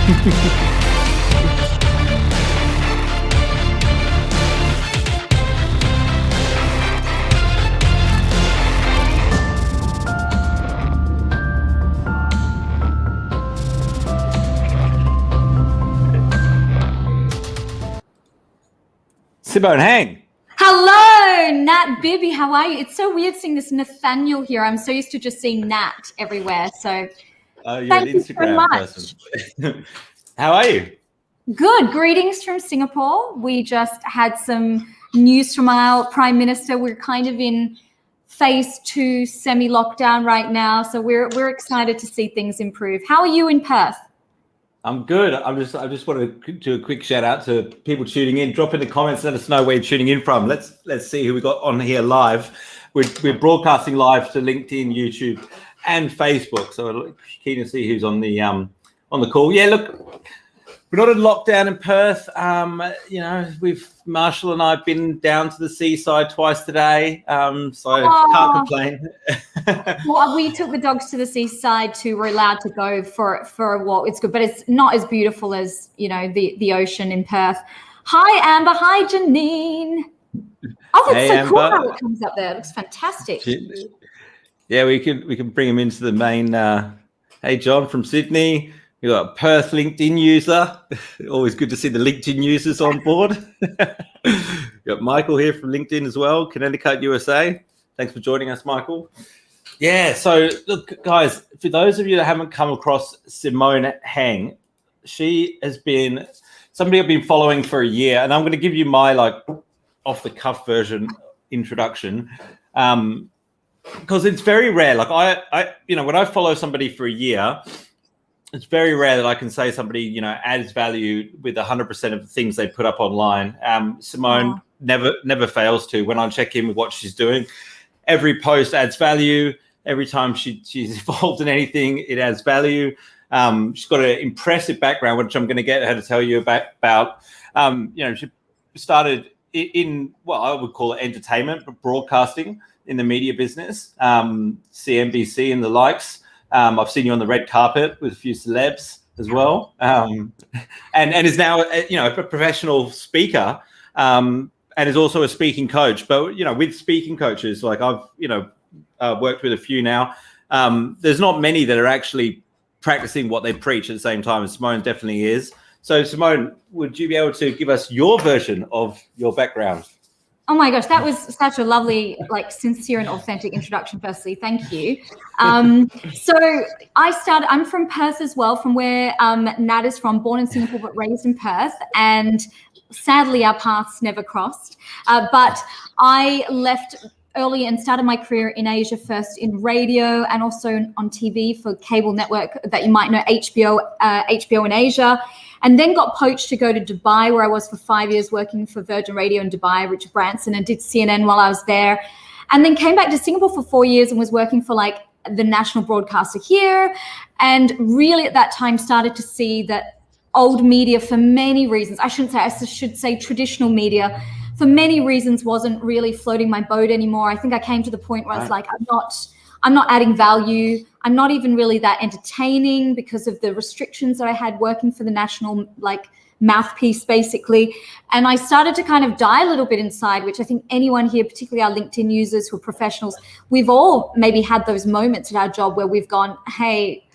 Simone Heng. Hello, Nat, Bibby, how are you? It's so weird seeing this Nathanial here. I'm so used to just seeing Nat everywhere. So You're thank an you so Instagram much. person. How are you? Good. Greetings from Singapore. We just had some news from our Prime Minister. We're kind of in phase 2 semi-lockdown right now. So we're excited to see things improve. How are you in Perth? I'm good. I just want to do a quick shout out to people tuning in. Drop in the comments, let us know where you're tuning in from. Let's see who we got on here live. We're broadcasting live to LinkedIn, YouTube, and Facebook. So we're keen to see who's on the call. Yeah, look, we're not in lockdown in Perth. Marshall and I have been down to the seaside twice today, so I can't complain. Well, we took the dogs to the seaside too. We're allowed to go for a walk. It's good, but it's not as beautiful as the ocean in Perth. Hi, Amber. Hi, Janine. Oh, that's so cool how it comes up there. It looks fantastic. Yeah, we can bring him into the main. Hey, John from Sydney. We got a Perth LinkedIn user. Always good to see the LinkedIn users on board. Got Michael here from LinkedIn as well, Connecticut, USA. Thanks for joining us, Michael. Yeah, so look, guys, for those of you that haven't come across Simone Heng, she has been somebody I've been following for a year, and I'm going to give you my off-the-cuff version introduction, because it's very rare. Like I when I follow somebody for a year, it's very rare that I can say somebody, adds value with 100% of the things they put up online. Simone never fails to. When I check in with what she's doing, every post adds value. Every time she's involved in anything, it adds value. She's got an impressive background, which I'm going to get her to tell you about. She started in what I would call entertainment, but broadcasting in the media business, CNBC and the likes. I've seen you on the red carpet with a few celebs as well, and is now a professional speaker, and is also a speaking coach. But with speaking coaches, like I've worked with a few now, there's not many that are actually practicing what they preach at the same time, and Simone definitely is. So Simone, would you be able to give us your version of your background? Oh my gosh, that was such a lovely, sincere and authentic introduction. Firstly, thank you. So I'm from Perth as well, from where Nat is from, born in Singapore but raised in Perth. And sadly, our paths never crossed. But I left early and started my career in Asia, first in radio and also on TV for cable network that you might know, HBO in Asia. And then got poached to go to Dubai, where I was for 5 years working for Virgin Radio in Dubai, Richard Branson, and did CNN while I was there. And then came back to Singapore for 4 years and was working for the national broadcaster here. And really at that time started to see that old media, for many reasons, I should say traditional media, for many reasons wasn't really floating my boat anymore. I think I came to the point where I was like, I'm not adding value. I'm not even really that entertaining because of the restrictions that I had working for the national mouthpiece, basically. And I started to kind of die a little bit inside, which I think anyone here, particularly our LinkedIn users who are professionals, we've all maybe had those moments at our job where we've gone, hey,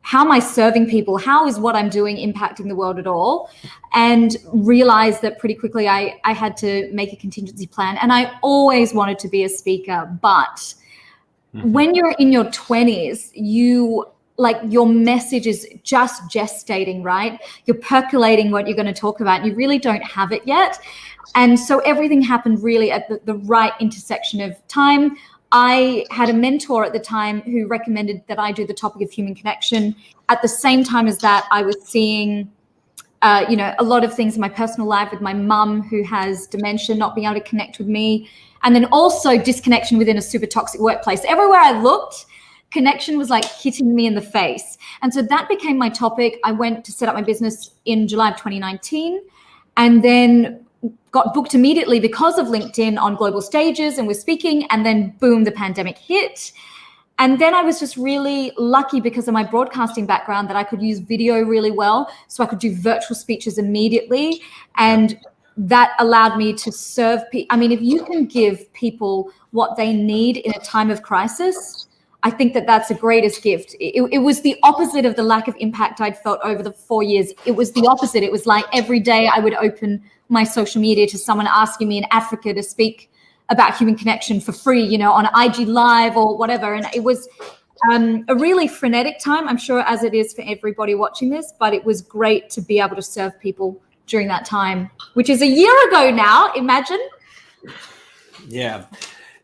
how am I serving people? How is what I'm doing impacting the world at all? And realized that pretty quickly I had to make a contingency plan. And I always wanted to be a speaker, but when you're in your 20s, your message is just gestating, right? You're percolating what you're going to talk about. And you really don't have it yet. And so everything happened really at the right intersection of time. I had a mentor at the time who recommended that I do the topic of human connection. At the same time as that, I was seeing a lot of things in my personal life with my mum who has dementia, not being able to connect with me. And then also disconnection within a super toxic workplace. Everywhere I looked, connection was hitting me in the face. And so that became my topic. I went to set up my business in July of 2019 and then got booked immediately because of LinkedIn on global stages and was speaking. And then boom, the pandemic hit. And then I was just really lucky because of my broadcasting background that I could use video really well. So I could do virtual speeches immediately. And that allowed me to serve people. I mean, if you can give people what they need in a time of crisis, I think that that's the greatest gift. It was the opposite of the lack of impact I'd felt over the 4 years. It was the opposite. It was like every day I would open my social media to someone asking me in Africa to speak about human connection for free, you know, on IG Live or whatever. And it was a really frenetic time, I'm sure, as it is for everybody watching this, but it was great to be able to serve people during that time, which is a year ago now, imagine. Yeah.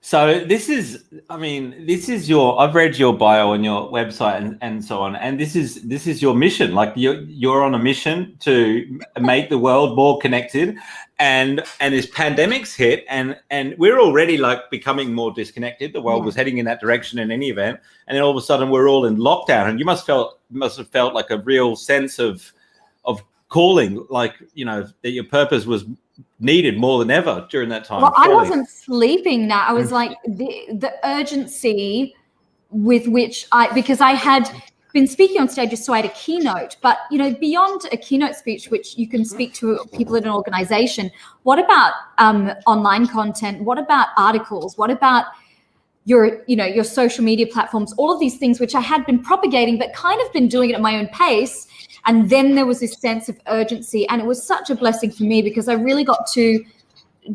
So this is I've read your bio on your website and so on, and this is your mission. Like you're on a mission to make the world more connected, and as pandemics hit, and we're already like becoming more disconnected. The world was heading in that direction in any event, and then all of a sudden we're all in lockdown, and you must have felt like a real sense of calling, like, you know, that your purpose was needed more than ever during that time. Well, I wasn't sleeping now. I was like the urgency with which because I had been speaking on stages, so I had a keynote, but, you know, beyond a keynote speech, which you can speak to people in an organization, what about online content? What about articles? What about your social media platforms? All of these things which I had been propagating, but kind of been doing it at my own pace. And then there was this sense of urgency, and it was such a blessing for me because I really got to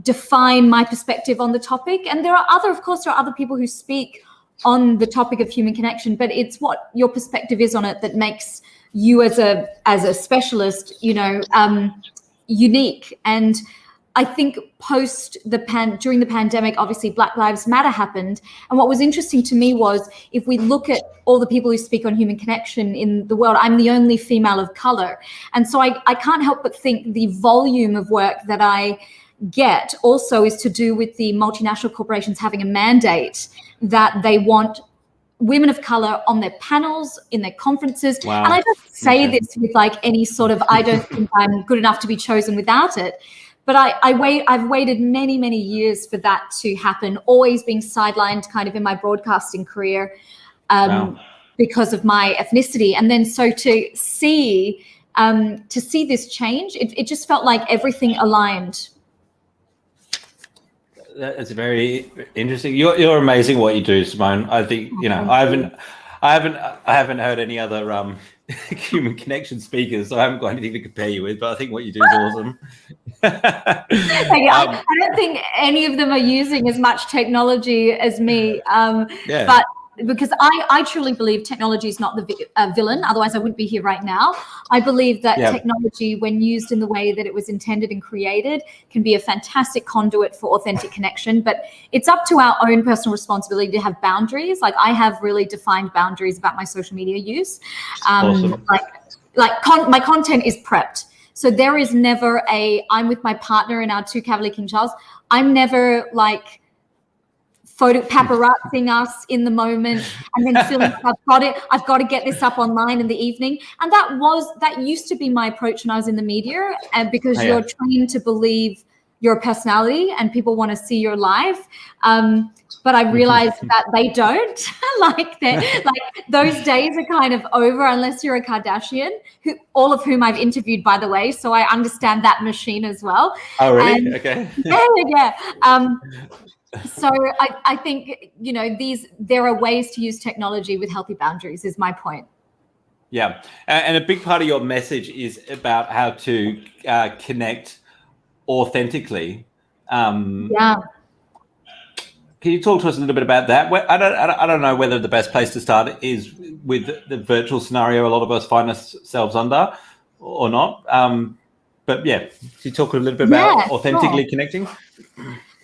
define my perspective on the topic. And there are other people who speak on the topic of human connection, but it's what your perspective is on it that makes you as a specialist, you know, unique. And I think during the pandemic, obviously Black Lives Matter happened. And what was interesting to me was, if we look at all the people who speak on human connection in the world, I'm the only female of color. And so I can't help but think the volume of work that I get also is to do with the multinational corporations having a mandate that they want women of color on their panels, in their conferences. Wow. And I don't say this with like any sort of, I don't think I'm good enough to be chosen without it. But I've waited many, many years for that to happen, always being sidelined kind of in my broadcasting career because of my ethnicity. And then so to see this change, it just felt like everything aligned. That's very interesting. You're amazing what you do, Simone. I think, you know, I haven't heard any other human connection speakers, so I haven't got anything to compare you with, but I think what you do is awesome. I don't think any of them are using as much technology as me, but because I truly believe technology is not the villain, otherwise I wouldn't be here right now. I believe that technology, when used in the way that it was intended and created, can be a fantastic conduit for authentic connection, but it's up to our own personal responsibility to have boundaries. Like, I have really defined boundaries about my social media use. Awesome. My content is prepped. So there is never I'm with my partner in our 2 Cavalier King Charles. I'm never like paparazzing us in the moment and then feeling I've got to get this up online in the evening. And that used to be my approach when I was in the media, and because you're trained to believe your personality and people want to see your life. But I realized that they don't. like those days are kind of over unless you're a Kardashian, all of whom I've interviewed, by the way. So I understand that machine as well. Oh, really? Okay. Yeah. So I think, you know, there are ways to use technology with healthy boundaries is my point. Yeah. And a big part of your message is about how to connect authentically. Can you talk to us a little bit about that? I don't know whether the best place to start is with the virtual scenario a lot of us find ourselves under or not. But yeah, can you talk a little bit about authentically connecting?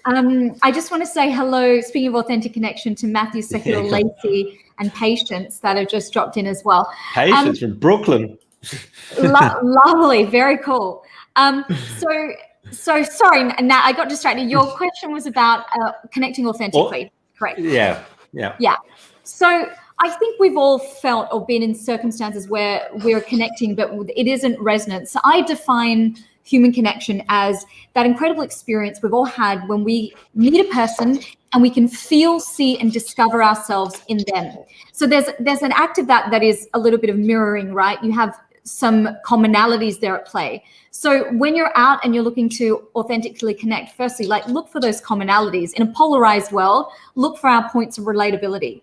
I just want to say hello, speaking of authentic connection, to Matthew, Secular, Lacey, and Patience that have just dropped in as well. Patience from Brooklyn. Lovely, very cool. So sorry, Nat, I got distracted. Your question was about connecting authentically, correct? Yeah. So I think we've all felt or been in circumstances where we're connecting, but it isn't resonant. So I define human connection as that incredible experience we've all had when we meet a person and we can feel, see, and discover ourselves in them. So there's an act of that is a little bit of mirroring, right? You have some commonalities there at play. So when you're out and you're looking to authentically connect, firstly, like look for those commonalities. In a polarized world, look for our points of relatability.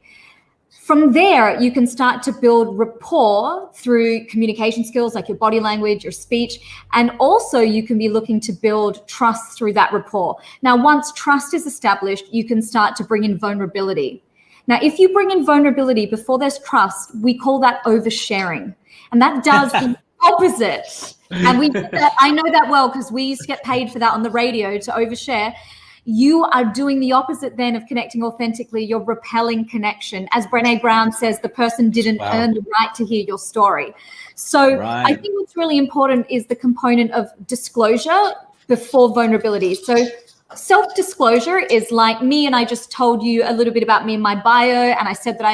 From there, you can start to build rapport through communication skills like your body language, your speech, and also you can be looking to build trust through that rapport. Now, once trust is established, you can start to bring in vulnerability. Now, if you bring in vulnerability before there's trust, we call that oversharing. And that does the opposite. And we did that, I know that well because we used to get paid for that on the radio to overshare. You are doing the opposite then of connecting authentically. You're repelling connection. As Brené Brown says, the person didn't earn the right to hear your story. So I think what's really important is the component of disclosure before vulnerability. So self-disclosure is like me, and I just told you a little bit about me in my bio, and I said that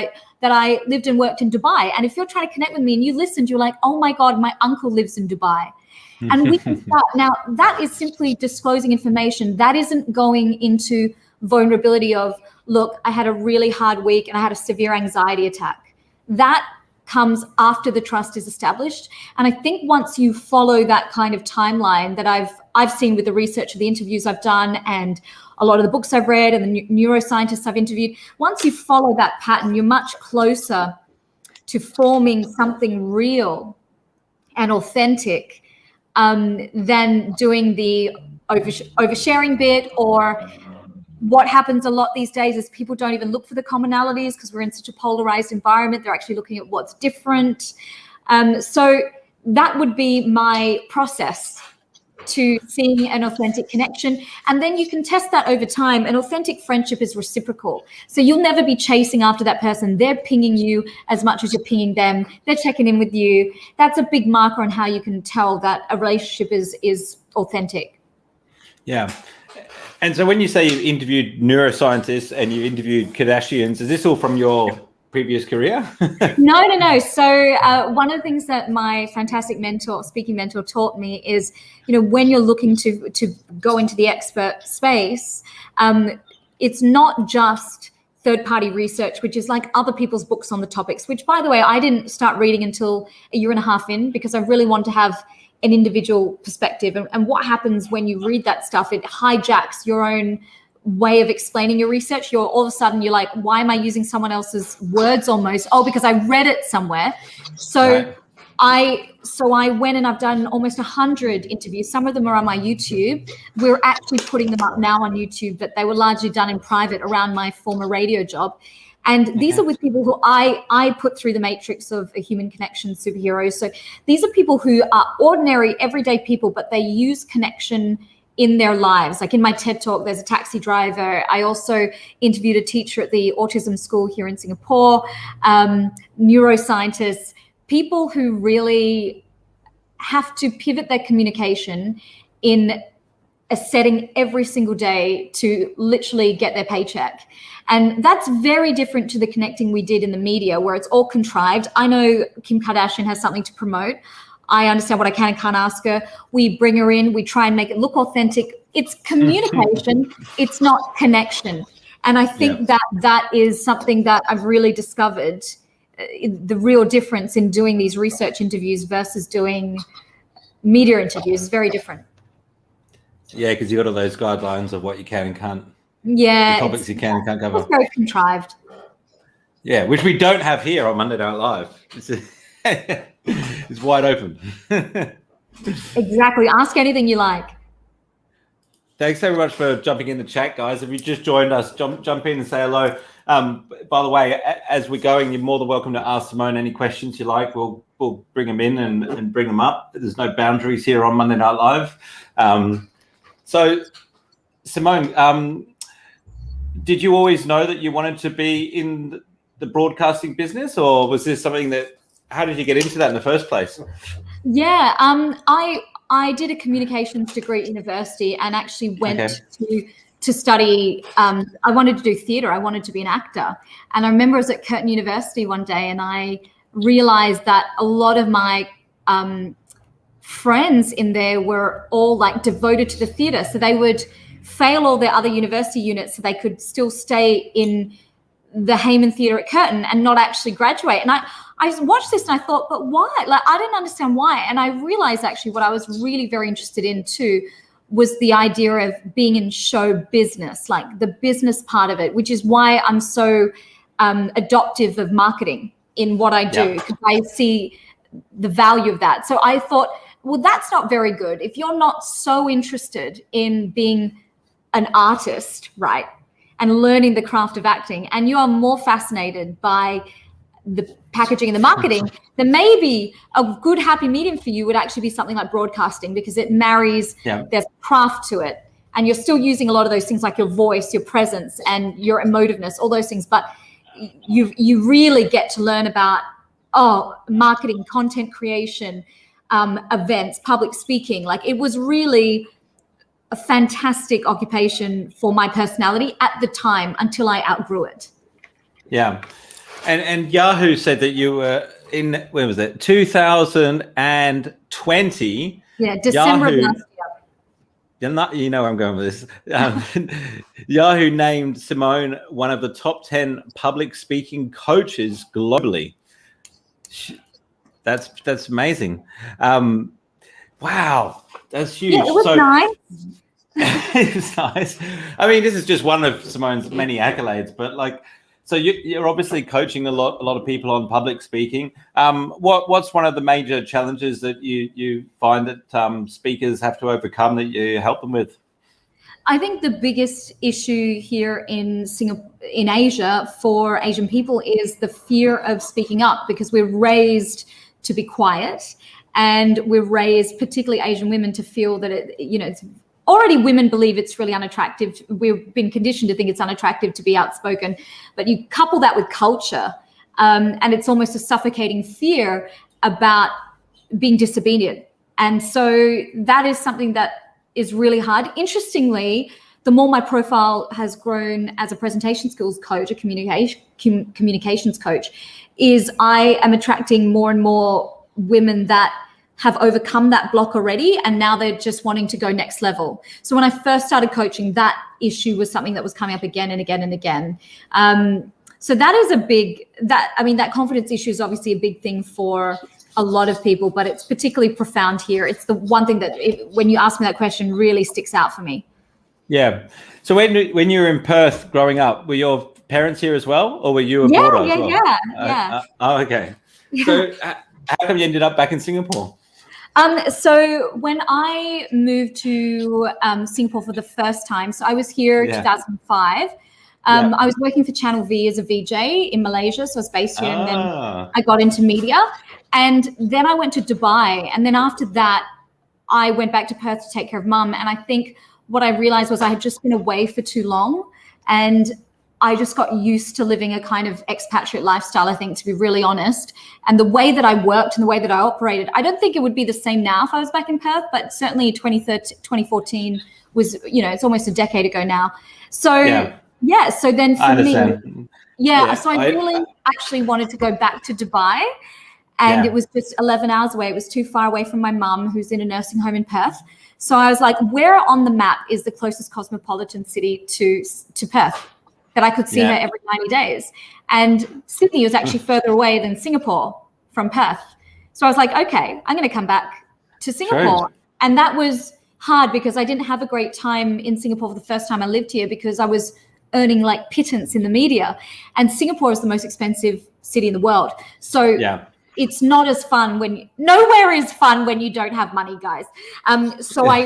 I lived and worked in Dubai. And if you're trying to connect with me and you listened, you're like, oh my God, my uncle lives in Dubai. And we can start. Now, that is simply disclosing information. That isn't going into vulnerability of, look, I had a really hard week and I had a severe anxiety attack. That comes after the trust is established. And I think once you follow that kind of timeline that I've seen with the research of the interviews I've done and a lot of the books I've read and the neuroscientists I've interviewed, once you follow that pattern, you're much closer to forming something real and authentic than doing the oversharing bit. Or what happens a lot these days is people don't even look for the commonalities because we're in such a polarized environment. They're actually looking at what's different. So that would be my process to seeing an authentic connection. And then you can test that over time. An authentic friendship is reciprocal. So you'll never be chasing after that person. They're pinging you as much as you're pinging them. They're checking in with you. That's a big marker on how you can tell that a relationship is authentic. Yeah. And so when you say you've interviewed neuroscientists and you interviewed Kardashians, is this all from your previous career? No. So one of the things that my fantastic speaking mentor taught me is, when you're looking to go into the expert space, it's not just third-party research, which is like other people's books on the topics, which, by the way, I didn't start reading until a year and a half in because I really want to have an individual perspective. And what happens when you read that stuff, it hijacks your own way of explaining your research. You're all of a sudden you're like, why am I using someone else's words almost? Oh, because I read it somewhere. So I went and I've done almost 100 interviews. Some of them are on my YouTube. We're actually putting them up now on YouTube, but they were largely done in private around my former radio job. And these are with people who I put through the matrix of a human connection superhero. So these are people who are ordinary, everyday people, but they use connection in their lives. Like in my TED Talk, there's a taxi driver. I also interviewed a teacher at the autism school here in Singapore, neuroscientists, people who really have to pivot their communication in a setting every single day to literally get their paycheck. And that's very different to the connecting we did in the media where it's all contrived. I know Kim Kardashian has something to promote. I understand what I can and can't ask her. We bring her in. We try and make it look authentic. It's communication. It's not connection. And I think that is something that I've really discovered, the real difference in doing these research interviews versus doing media interviews is very different. Yeah, because you got all those guidelines of what you can and can't. Yeah. The topics you can and can't cover. It's very contrived. Yeah, which we don't have here on Monday Night Live. It's wide open. Exactly. Ask anything you like. Thanks so much for jumping in the chat, guys. If you just joined us, jump in and say hello. By the way, as we're going, you're more than welcome to ask Simone any questions you like. We'll bring them in and bring them up. There's no boundaries here on Monday Night Live. So, Simone, did you always know that you wanted to be in the broadcasting business, or was this something how did you get into that in the first place? Yeah, I did a communications degree at university and actually went to study. I wanted to do theatre. I wanted to be an actor. And I remember I was at Curtin University one day and I realized that a lot of my friends in there were all like devoted to the theatre. So they would fail all their other university units so they could still stay in the Hayman Theatre at Curtin and not actually graduate. And I watched this and I thought, but why? Like, I didn't understand why. And I realized actually what I was really very interested in too was the idea of being in show business, like the business part of it, which is why I'm so adoptive of marketing in what I do, because I see the value of that. So I thought, well, that's not very good. If you're not so interested in being an artist, right, and learning the craft of acting, and you are more fascinated by the packaging and the marketing, then maybe a good happy medium for you would actually be something like broadcasting, because it marries, there's craft to it, and you're still using a lot of those things like your voice, your presence, and your emotiveness, all those things. But you really get to learn about marketing, content creation, events, public speaking. Like, it was really a fantastic occupation for my personality at the time until I outgrew it. Yeah. And Yahoo said that you were in, when was it, 2020? Yeah, December Yahoo, of last year. You know where I'm going with this. Yahoo named Simone one of the top 10 public speaking coaches globally. That's amazing. Wow, that's huge. Yeah, it was nice. It's nice. I mean, this is just one of Simone's many accolades, but like, so you're obviously coaching a lot of people on public speaking. What's one of the major challenges that you find that speakers have to overcome that you help them with? I think the biggest issue here in Singapore, in Asia, for Asian people is the fear of speaking up, because we're raised to be quiet, and we're raised, particularly Asian women, to feel that it's already, women believe it's really unattractive. We've been conditioned to think it's unattractive to be outspoken, but you couple that with culture, and it's almost a suffocating fear about being disobedient. And so that is something that is really hard. Interestingly, the more my profile has grown as a presentation skills coach, a communications coach, is I am attracting more and more women that have overcome that block already, and now they're just wanting to go next level. So when I first started coaching, that issue was something that was coming up again and again and again. So that is that confidence issue is obviously a big thing for a lot of people, but it's particularly profound here. It's the one thing that, when you ask me that question, really sticks out for me. Yeah. So when you were in Perth growing up, were your parents here as well, or were you abroad as well? Yeah. Okay. So how come you ended up back in Singapore? So when I moved to Singapore for the first time, so I was here in 2005. I was working for Channel V as a VJ in Malaysia, so I was based here, and then I got into media. And then I went to Dubai, and then after that, I went back to Perth to take care of mum. And I think what I realized was I had just been away for too long, and I just got used to living a kind of expatriate lifestyle, I think, to be really honest. And the way that I worked and the way that I operated, I don't think it would be the same now if I was back in Perth, but certainly 2014 was, it's almost a decade ago now. So, so then for me, so I really actually wanted to go back to Dubai. And it was just 11 hours away. It was too far away from my mum, who's in a nursing home in Perth. So I was like, where on the map is the closest cosmopolitan city to Perth that I could see her every 90 days? And Sydney was actually further away than Singapore from Perth. So I was like, okay, I'm going to come back to Singapore. And that was hard because I didn't have a great time in Singapore for the first time I lived here, because I was earning like pittance in the media. And Singapore is the most expensive city in the world. So it's not as fun nowhere is fun when you don't have money, guys. So I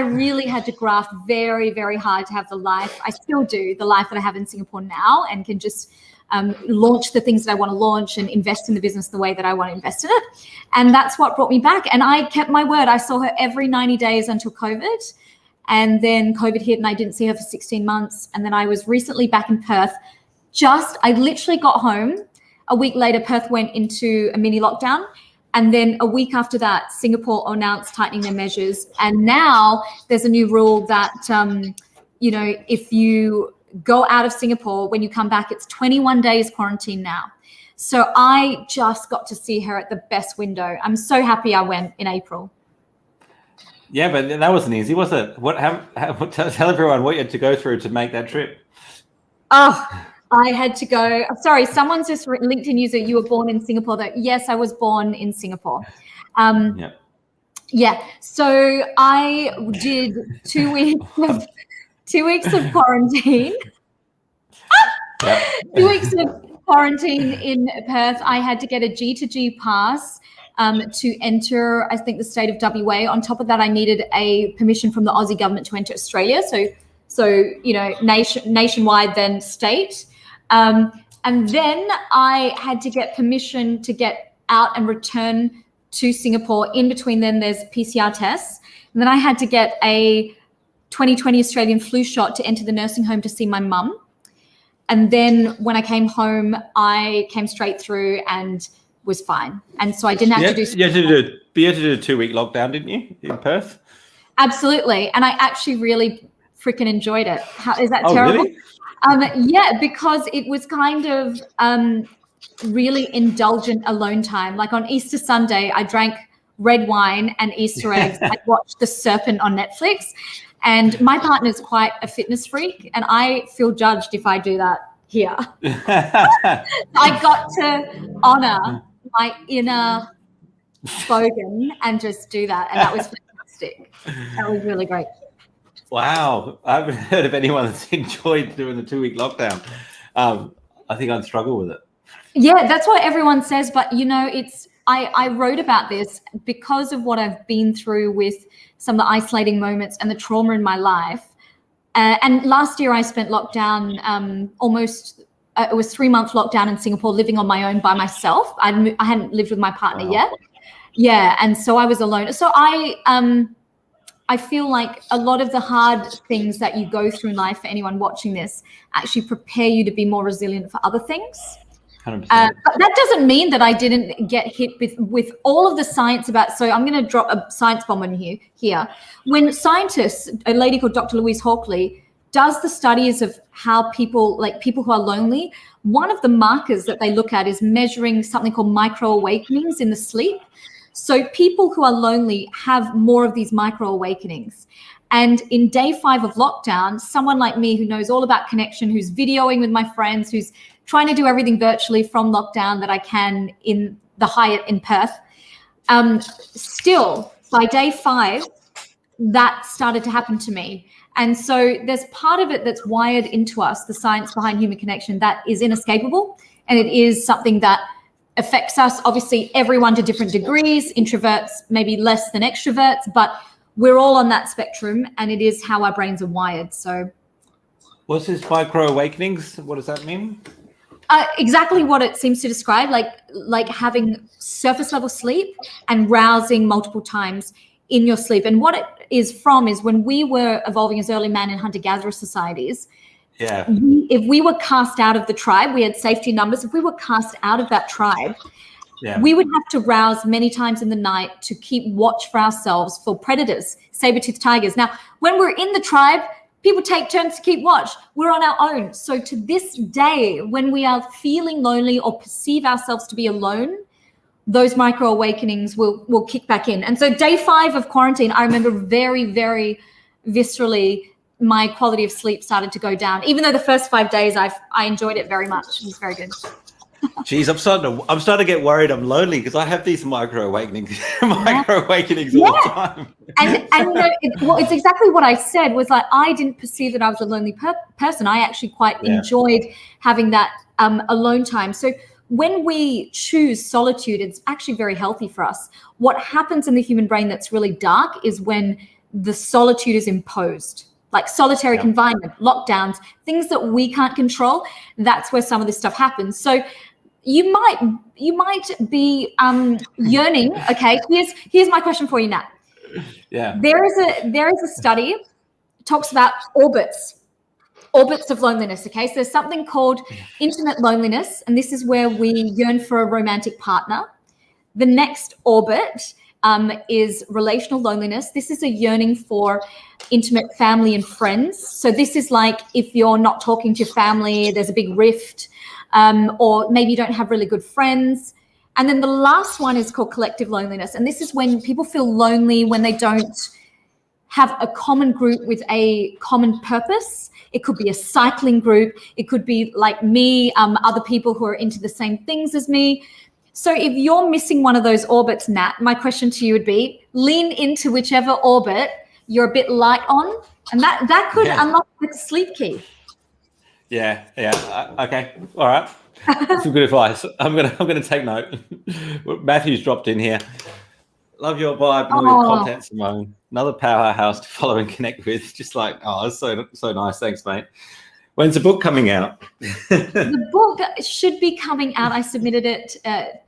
really had to graft very, very hard to have the life, I still do, the life that I have in Singapore now, and can just launch the things that I want to launch and invest in the business the way that I want to invest in it. And that's what brought me back. And I kept my word. I saw her every 90 days until COVID. And then COVID hit and I didn't see her for 16 months. And then I was recently back in Perth. I literally got home. A week later, Perth went into a mini lockdown. And then a week after that, Singapore announced tightening their measures. And now there's a new rule that, if you go out of Singapore, when you come back, it's 21 days quarantine now. So I just got to see her at the best window. I'm so happy I went in April. Yeah, but that wasn't easy, was it? Tell everyone what you had to go through to make that trip. Oh, I had to go. Sorry, someone's just written, LinkedIn user, you were born in Singapore. That yes, I was born in Singapore. Yeah. Yeah. So I did 2 weeks of 2 weeks of quarantine. Yeah. 2 weeks of quarantine in Perth. I had to get a G2G pass to enter, I think, the state of WA. On top of that, I needed a permission from the Aussie government to enter Australia. So you know, nationwide, then state. And then I had to get permission to get out and return to Singapore. In between then, there's PCR tests. And then I had to get a 2020 Australian flu shot to enter the nursing home to see my mum. And then when I came home, I came straight through and was fine. And so I didn't have to do... You had to do a 2-week lockdown, didn't you, in Perth? Absolutely. And I actually really freaking enjoyed it. Is that terrible? Really? Yeah, because it was kind of really indulgent alone time. Like on Easter Sunday, I drank red wine and Easter eggs. I watched The Serpent on Netflix. And my partner's quite a fitness freak, and I feel judged if I do that here. I got to honor my inner bogan and just do that. And that was fantastic. That was really great. Wow. I haven't heard of anyone that's enjoyed doing the 2-week lockdown. I think I'd struggle with it. Yeah, that's what everyone says. But, you know, I wrote about this because of what I've been through with some of the isolating moments and the trauma in my life. And last year I spent lockdown it was 3-month lockdown in Singapore, living on my own by myself. I hadn't lived with my partner yet. Yeah, and so I was alone. So I feel like a lot of the hard things that you go through in life, for anyone watching this, actually prepare you to be more resilient for other things. 100%. But that doesn't mean that I didn't get hit with all of the science about, so I'm going to drop a science bomb on you here. When scientists, a lady called Dr. Louise Hawkley, does the studies of how people who are lonely, one of the markers that they look at is measuring something called micro awakenings in the sleep. So people who are lonely have more of these micro awakenings. And in day 5 of lockdown, someone like me who knows all about connection, who's videoing with my friends, who's trying to do everything virtually from lockdown that I can in the Hyatt in Perth, still by day 5, that started to happen to me. And so there's part of it that's wired into us, the science behind human connection, that is inescapable. And it is something that affects us, obviously, everyone to different degrees, introverts maybe less than extroverts, but we're all on that spectrum, and it is how our brains are wired. So what's this micro awakenings? What does that mean? Exactly what it seems to describe, like having surface level sleep and rousing multiple times in your sleep. And what it is from is when we were evolving as early man and hunter-gatherer societies, if we were cast out of the tribe, we had safety numbers. If we were cast out of that tribe, we would have to rouse many times in the night to keep watch for ourselves for predators, saber-toothed tigers. Now, when we're in the tribe, people take turns to keep watch. We're on our own. So to this day, when we are feeling lonely or perceive ourselves to be alone, those micro awakenings will kick back in. And so day 5 of quarantine, I remember very, very viscerally, my quality of sleep started to go down. Even though the first 5 days I enjoyed it very much. It was very good. Geez, I'm starting to get worried I'm lonely because I have these micro awakenings all the time. And it's exactly what I said, was like, I didn't perceive that I was a lonely person. I actually quite enjoyed having that alone time. So when we choose solitude, it's actually very healthy for us. What happens in the human brain that's really dark is when the solitude is imposed, like solitary confinement, lockdowns, things that we can't control. That's where some of this stuff happens. So you might be yearning. Okay, here's my question for you, Nat. Yeah. There is a study talks about orbits of loneliness. Okay, so there's something called intimate loneliness, and this is where we yearn for a romantic partner. The next orbit is relational loneliness. This is a yearning for intimate family and friends. So this is like if you're not talking to your family, there's a big rift, or maybe you don't have really good friends. And then the last one is called collective loneliness. And this is when people feel lonely when they don't have a common group with a common purpose. It could be a cycling group. It could be like me, other people who are into the same things as me. So if you're missing one of those orbits, Nat, my question to you would be, lean into whichever orbit you're a bit light on, and that could unlock the sleep key. Yeah. Okay. All right. Some good advice. I'm gonna take note. Matthew's dropped in here. Love your vibe and all your content, Simone. Another powerhouse to follow and connect with. Just like, that's so nice. Thanks, mate. When's the book coming out? The book should be coming out. I submitted it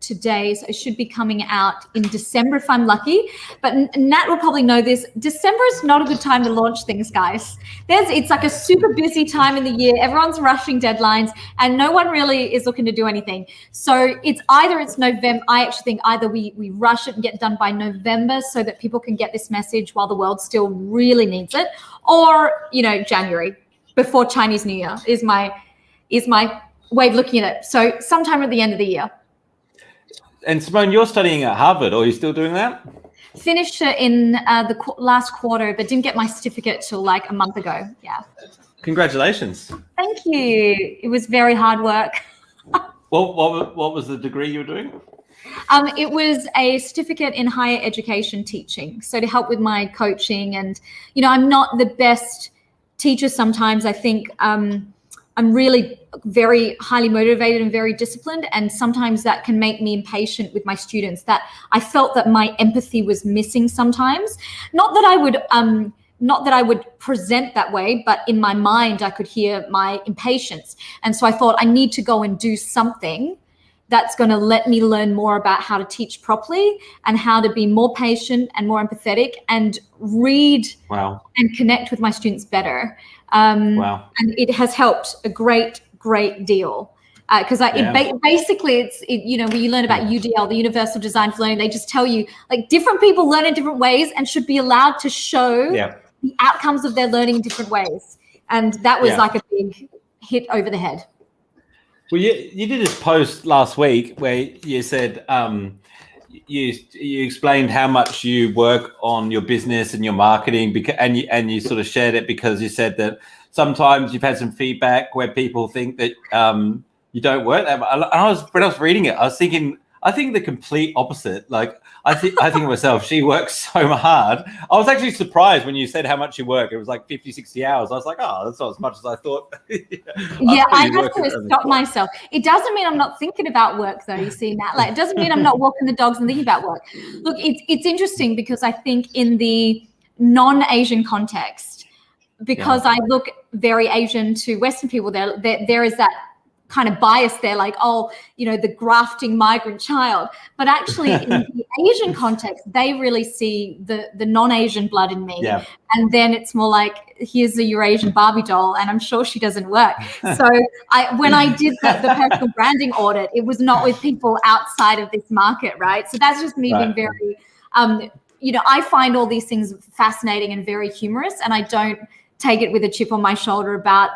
today, so it should be coming out in December if I'm lucky. But Nat will probably know this. December is not a good time to launch things, guys. It's like a super busy time in the year. Everyone's rushing deadlines, and no one really is looking to do anything. So it's November. I actually think either we rush it and get it done by November so that people can get this message while the world still really needs it, or January, before Chinese New Year is my way of looking at it. So sometime at the end of the year. And Simone, you're studying at Harvard, or are you still doing that? Finished it in the last quarter, but didn't get my certificate till like a month ago. Yeah. Congratulations. Thank you. It was very hard work. What was the degree you were doing? It was a certificate in higher education teaching. So to help with my coaching, and I'm not the best teacher sometimes. I think I'm really very highly motivated and very disciplined, and sometimes that can make me impatient with my students, that I felt that my empathy was missing sometimes. Not that I would present that way, but in my mind I could hear my impatience. And so I thought, I need to go and do something that's going to let me learn more about how to teach properly and how to be more patient and more empathetic and read and connect with my students better. And it has helped a great deal. Because basically when you learn about UDL, the Universal Design for Learning, they just tell you like different people learn in different ways and should be allowed to show the outcomes of their learning in different ways. And that was like a big hit over the head. Well, you did this post last week where you said you explained how much you work on your business and your marketing, and you sort of shared it because you said that sometimes you've had some feedback where people think that you don't work that much. And when I was reading it, I was thinking, I think the complete opposite. Like I think to myself, she works so hard. I was actually surprised when you said how much you work. It was like 50, 60 hours. I was like, that's not as much as I thought. I have to stop myself. It doesn't mean I'm not thinking about work though, you see, Nat. Like it doesn't mean I'm not walking the dogs and thinking about work. Look, it's interesting because I think in the non-Asian context, because I look very Asian to Western people, there is that kind of bias there, like, the grafting migrant child. But actually in the Asian context, they really see the non-Asian blood in me. Yeah. And then it's more like, here's a Eurasian Barbie doll, and I'm sure she doesn't work. So when I did the personal branding audit, it was not with people outside of this market, right? So that's just me being very, I find all these things fascinating and very humorous, and I don't take it with a chip on my shoulder about,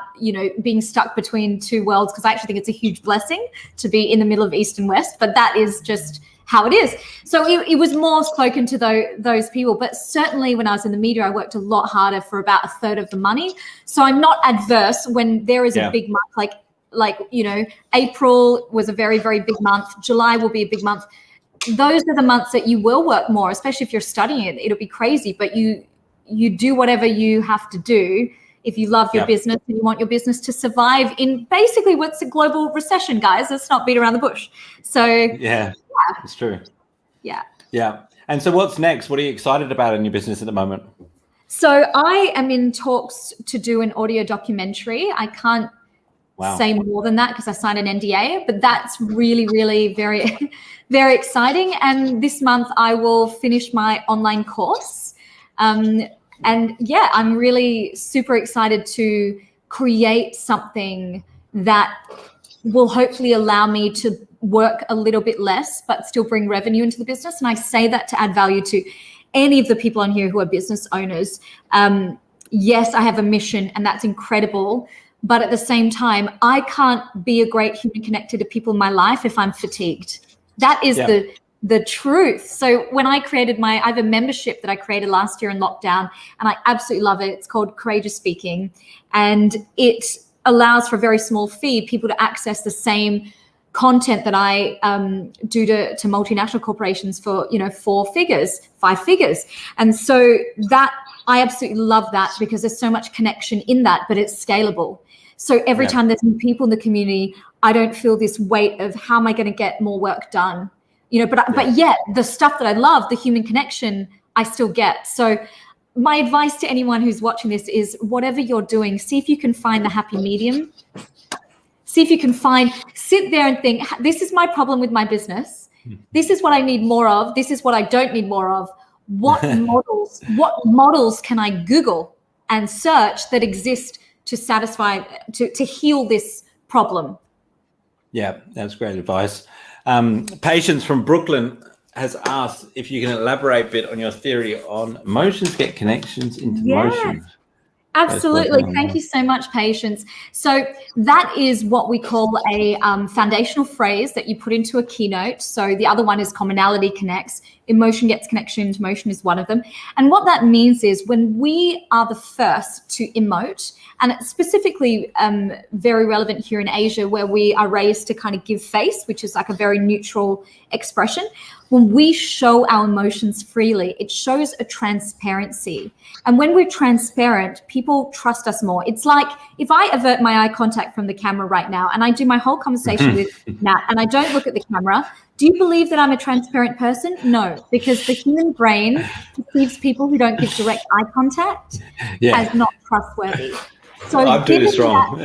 being stuck between two worlds, because I actually think it's a huge blessing to be in the middle of East and West, but that is just how it is. So it was more spoken to those people, but certainly when I was in the media, I worked a lot harder for about a third of the money. So I'm not adverse when there is a big month, like April was a very, very big month. July will be a big month. Those are the months that you will work more, especially if you're studying it. It'll be crazy, but you do whatever you have to do if you love your business and you want your business to survive in basically what's a global recession, guys. Let's not beat around the bush. So it's true. Yeah. And so what's next? What are you excited about in your business at the moment? So I am in talks to do an audio documentary. I can't say more than that because I signed an NDA, but that's really, really very, very exciting. And this month I will finish my online course. I'm really super excited to create something that will hopefully allow me to work a little bit less, but still bring revenue into the business. And I say that to add value to any of the people on here who are business owners. Yes, I have a mission and that's incredible. But at the same time, I can't be a great human connected to people in my life if I'm fatigued. That is the truth. So when I created I have a membership that I created last year in lockdown, and I absolutely love it. It's called Courageous Speaking, and it allows for a very small fee people to access the same content that I do to multinational corporations for 4 figures, 5 figures. And so that I absolutely love that, because there's so much connection in that, but it's scalable. So every time there's new people in the community, I don't feel this weight of how am I going to get more work done, but yet the stuff that I love, the human connection, I still get. So my advice to anyone who's watching this is, whatever you're doing, see if you can find the happy medium. See if you can sit there and think, this is my problem with my business. This is what I need more of. This is what I don't need more of. What models can I Google and search that exist to satisfy, to heal this problem? Yeah, that's great advice. Patience from Brooklyn has asked if you can elaborate a bit on your theory on emotions get connections into motion. Absolutely. Thank you so much, Patience. So that is what we call a foundational phrase that you put into a keynote. So the other one is commonality connects. Emotion gets connection into motion is one of them. And what that means is, when we are the first to emote, and it's specifically very relevant here in Asia, where we are raised to kind of give face, which is like a very neutral expression. When we show our emotions freely, it shows a transparency. And when we're transparent, people trust us more. It's like if I avert my eye contact from the camera right now and I do my whole conversation with Nat and I don't look at the camera, do you believe that I'm a transparent person? No, because the human brain perceives people who don't give direct eye contact as not trustworthy. So I'm doing this wrong.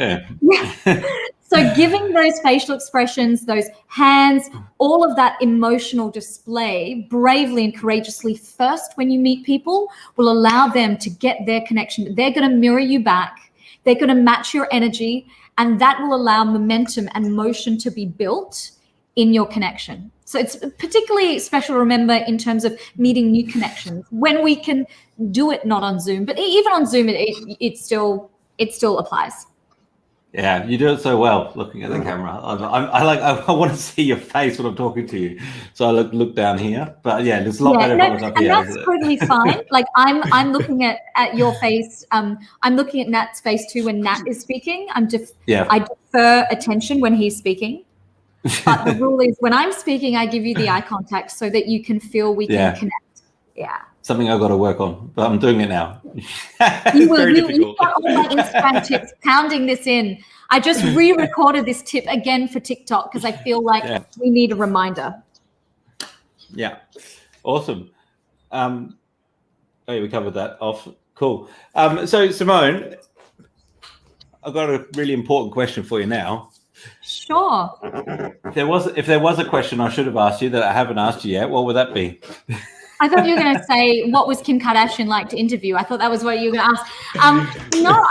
So giving those facial expressions, those hands, all of that emotional display bravely and courageously first when you meet people will allow them to get their connection. They're going to mirror you back. They're going to match your energy, and that will allow momentum and motion to be built in your connection. So it's particularly special to remember in terms of meeting new connections when we can do it not on Zoom, but even on Zoom, it still applies. Yeah, you do it so well looking at the camera. I want to see your face when I'm talking to you, so I look down here. But yeah, there's a lot better from up here. And that's totally fine. Like I'm looking at your face. I'm looking at Nat's face too when Nat is speaking. I defer attention when he's speaking. But the rule is, when I'm speaking, I give you the eye contact so that you can feel we can connect. Yeah. Something I've got to work on, but I'm doing it now. You've got all my Instagram tips, pounding this in. I just re-recorded this tip again for TikTok because I feel like we need a reminder. Yeah, awesome. We covered that off. Cool. So Simone, I've got a really important question for you now. Sure. If there was a question I should have asked you that I haven't asked you yet, what would that be? I thought you were going to say, what was Kim Kardashian like to interview? I thought that was what you were going to ask. No,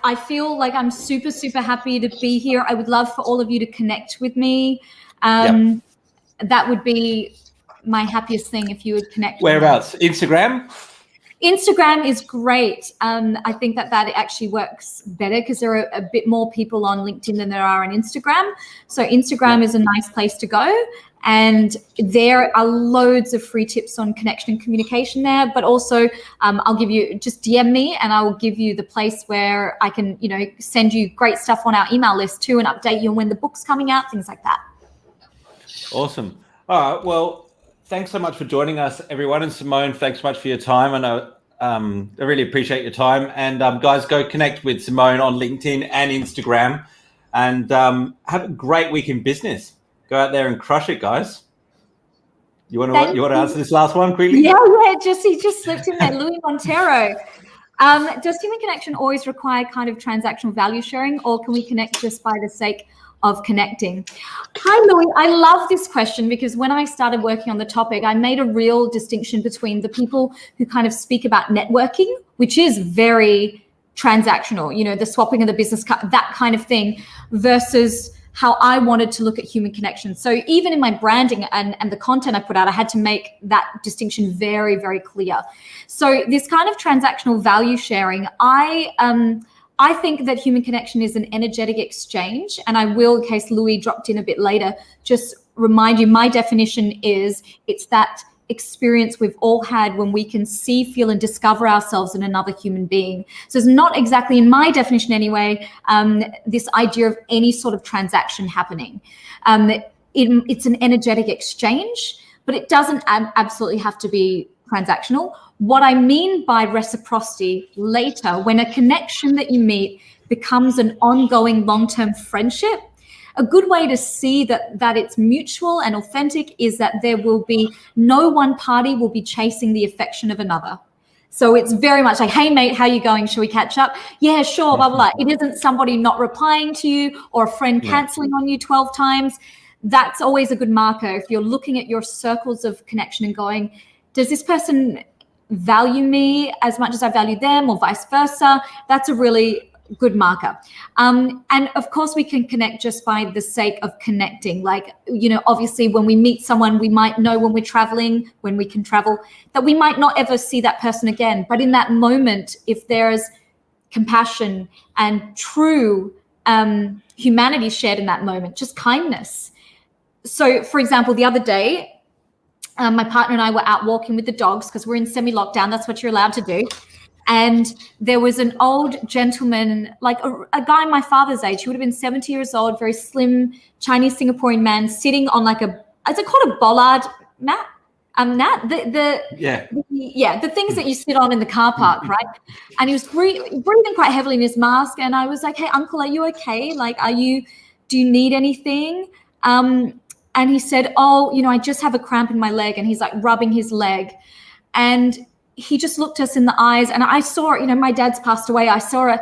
I feel like I'm super, super happy to be here. I would love for all of you to connect with me. That would be my happiest thing, if you would connect. Whereabouts? Instagram? Instagram is great. I think that actually works better because there are a bit more people on LinkedIn than there are on Instagram. So Instagram is a nice place to go. And there are loads of free tips on connection and communication there. But also I'll give you, just DM me and I will give you the place where I can, send you great stuff on our email list too, and update you on when the book's coming out, things like that. Awesome. All right. Well, thanks so much for joining us, everyone. And Simone, thanks so much for your time. I know I really appreciate your time. And guys, go connect with Simone on LinkedIn and Instagram, and have a great week in business. Go out there and crush it, guys. You want to answer this last one quickly? Yeah. He just slipped in there. Louis Montero. Does human connection always require kind of transactional value sharing, or can we connect just by the sake of connecting? Hi, Louis. I love this question because when I started working on the topic, I made a real distinction between the people who kind of speak about networking, which is very transactional, the swapping of the business card, that kind of thing, versus how I wanted to look at human connection. So even in my branding and the content I put out, I had to make that distinction very, very clear. So this kind of transactional value sharing, I I think that human connection is an energetic exchange. And I will, in case Louis dropped in a bit later, just remind you, my definition is it's that experience we've all had when we can see, feel, and discover ourselves in another human being. So it's not exactly, in my definition anyway, this idea of any sort of transaction happening. It's an energetic exchange, but it doesn't absolutely have to be transactional. What I mean by reciprocity later, when a connection that you meet becomes an ongoing long-term friendship, a good way to see that it's mutual and authentic is that there will be no one party will be chasing the affection of another. So it's very much like, hey, mate, how you going? Shall we catch up? Yeah, sure, blah, blah, blah. It isn't somebody not replying to you or a friend canceling on you 12 times. That's always a good marker. If you're looking at your circles of connection and going, does this person value me as much as I value them, or vice versa? That's a really good marker. And of course we can connect just by the sake of connecting. Like, obviously when we meet someone, we might know when we're traveling, when we can travel, that we might not ever see that person again. But in that moment, if there's compassion and true humanity shared in that moment, just kindness. So for example, the other day, my partner and I were out walking with the dogs because we're in semi-lockdown. That's what you're allowed to do. And there was an old gentleman, like a guy my father's age. He would have been 70 years old, very slim Chinese Singaporean man, sitting on like is it called a bollard mat? Nat, the things that you sit on in the car park, right? And he was breathing quite heavily in his mask. And I was like, hey, uncle, are you okay? Like, do you need anything? And he said, oh, I just have a cramp in my leg. And he's like rubbing his leg. And he just looked us in the eyes. And I saw, my dad's passed away. I saw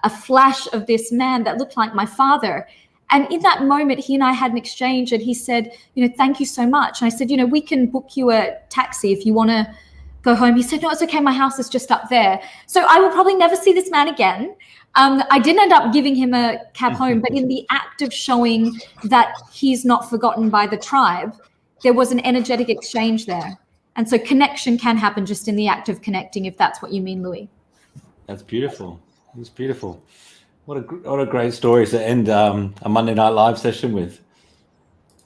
a flash of this man that looked like my father. And in that moment, he and I had an exchange. And he said, thank you so much. And I said, we can book you a taxi if you want to go home. He said, no, it's okay. My house is just up there. So I will probably never see this man again. I didn't end up giving him a cab home, but in the act of showing that he's not forgotten by the tribe, there was an energetic exchange there. And so connection can happen just in the act of connecting, if that's what you mean, Louis. That's beautiful. It's beautiful. What a great story to end a Monday Night Live session with.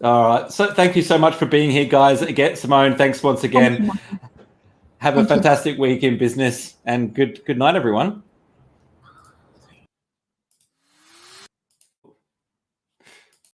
All right. So thank you so much for being here, guys. Again, Simone, thanks once again. Have a fantastic week in business, and good night, everyone.